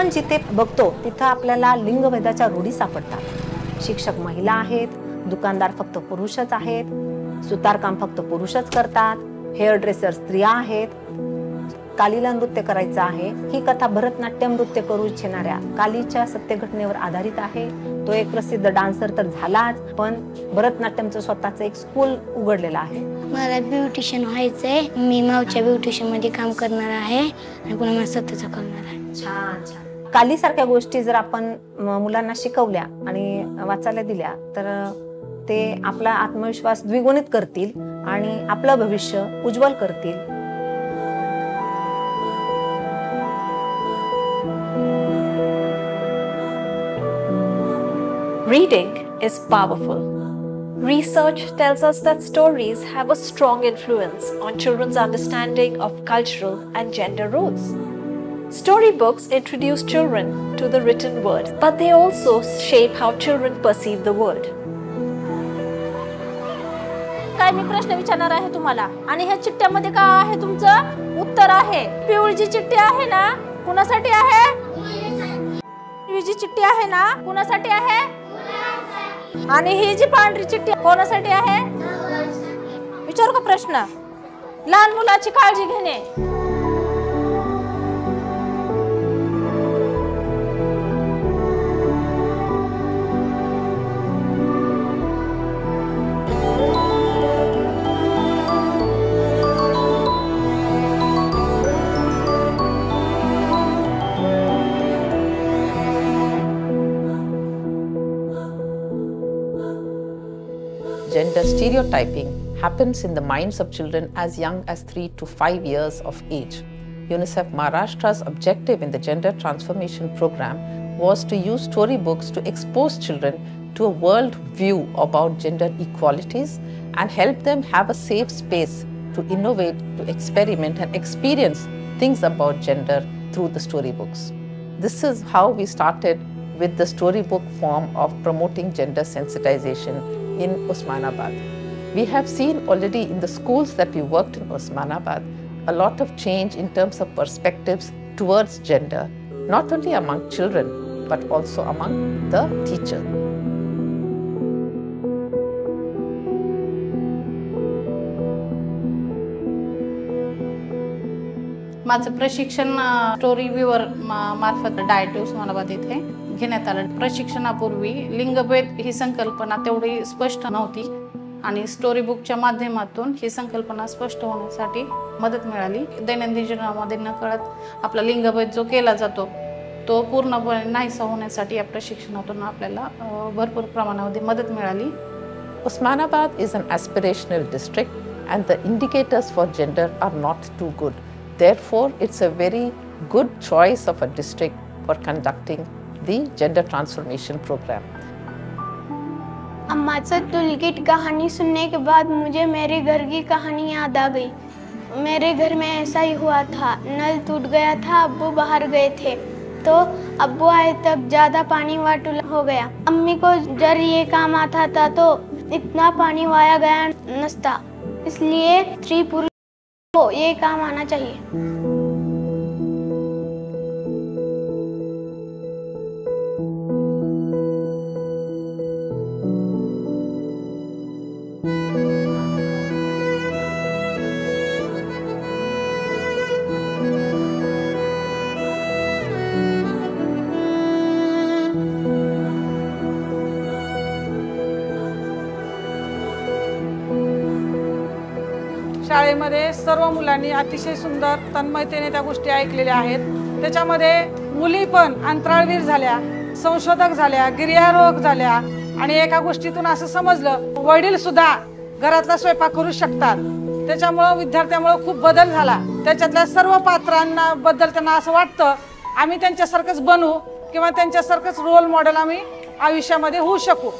आपण जिथे बघतो तिथं आपल्याला लिंगभेदाच्या रूढी सापडतात। शिक्षक महिला आहेत, दुकानदार फक्त पुरुषच आहेत, सुतारकाम फक्त पुरुषच करतात, हेअर ड्रेसर स्त्रिया आहेत, कालीला नृत्य करायचं आहे। ही कथा भरतनाट्यम नृत्य करू इच्छिणाऱ्या कालीच्या सत्य घटनेवर आधारित आहे। तो एक प्रसिद्ध डान्सर तर झालाच, पण भरतनाट्यमचं स्वतःचं एक स्कूल उघडलेलं आहे। मला ब्युटिशियन व्हायचंय, मी मावच्या ब्युटिशियन मध्ये काम करणार आहे आणि पुन्हा मला स्वतःचं करणार आहे। छान छान। काली सारख्या गोष्टी जर आपण मुलांना शिकवल्या आणि वाचायला दिल्या तर ते आपला आत्मविश्वास द्विगुणित करतील आणि आपलं भविष्य उज्ज्वल करतील। Reading is powerful. Research tells us that stories have a strong influence on children's understanding of cultural and gender roles. Storybooks introduce children to the written word, but they also shape how children perceive the world. काय मी प्रश्न विचारणार आहे तुम्हाला आणि ह्या चिठ्ठ्यामध्ये काय आहे तुमचं उत्तर आहे। पिवळी जी चिठ्ठी आहे ना कुणासाठी आहे? पिवळी जी चिठ्ठी आहे ना कुणासाठी आहे? आणि ही जी पांढरी चिठ्ठी कोणासाठी आहे? विचारू का प्रश्न? लहान मुलाची काळजी घेणे। Gender stereotyping happens in the minds of children as young as 3 to 5 years of age. UNICEF Maharashtra's objective in the Gender Transformation Program was to use storybooks to expose children to a world view about gender equalities and help them have a safe space to innovate, to experiment and experience things about gender through the storybooks. This is how we started with the storybook form of promoting gender sensitization in Osmanabad. We have seen already in the schools that we worked in Osmanabad a lot of change in terms of perspectives towards gender, not only among children but also among the teachers. माझं प्रशिक्षण story viewer मार्फत diet Osmanabad येथे घेण्यात आलं। प्रशिक्षणापूर्वी लिंगभेद ही संकल्पना तेवढी स्पष्ट नव्हती आणि स्टोरी बुकच्या माध्यमातून ही संकल्पना स्पष्ट होण्यासाठी मदत मिळाली। दैनंदिन जीवनामध्ये नकळत आपला लिंगभेद जो केला जातो तो पूर्णपणे नाहीसा होण्यासाठी या प्रशिक्षणातून आपल्याला भरपूर प्रमाणामध्ये मदत मिळाली। Osmanabad is an aspirational district and the indicators for gender are not too good. Therefore, it's a very good choice of a district for conducting the gender transformation program. अम्मा तुलकिट कहानी सुनने के बाद मुझे मेरे घर की कहानी याद आ गई। मेरे घर में ऐसा ही हुआ था, नल टूट गया था, अब्बू बाहर गए थे तो अब्बू आए तक ज़्यादा पानी वाटुल हो गया। अम्मी को जब ये काम आता था तो इतना पानी वाया गया नसता, इसलिए स्त्री पुरुष को ये काम आना चाहिए। शाळेमध्ये सर्व मुलांनी अतिशय सुंदर तन्मयतेने त्या गोष्टी ऐकलेल्या आहेत। त्याच्यामध्ये मुली पण अंतराळवीर झाल्या, संशोधक झाल्या, गिर्यारोहक झाल्या आणि एका गोष्टीतून असं समजलं वडील सुद्धा घरातला स्वयंपाक करू शकतात। त्याच्यामुळे विद्यार्थ्यांमुळे खूप बदल झाला। त्याच्यातल्या सर्व पात्रांना बद्दल त्यांना असं वाटतं आम्ही त्यांच्यासारखंच बनू किंवा त्यांच्यासारखंच रोल मॉडेल आम्ही आयुष्यामध्ये होऊ शकू।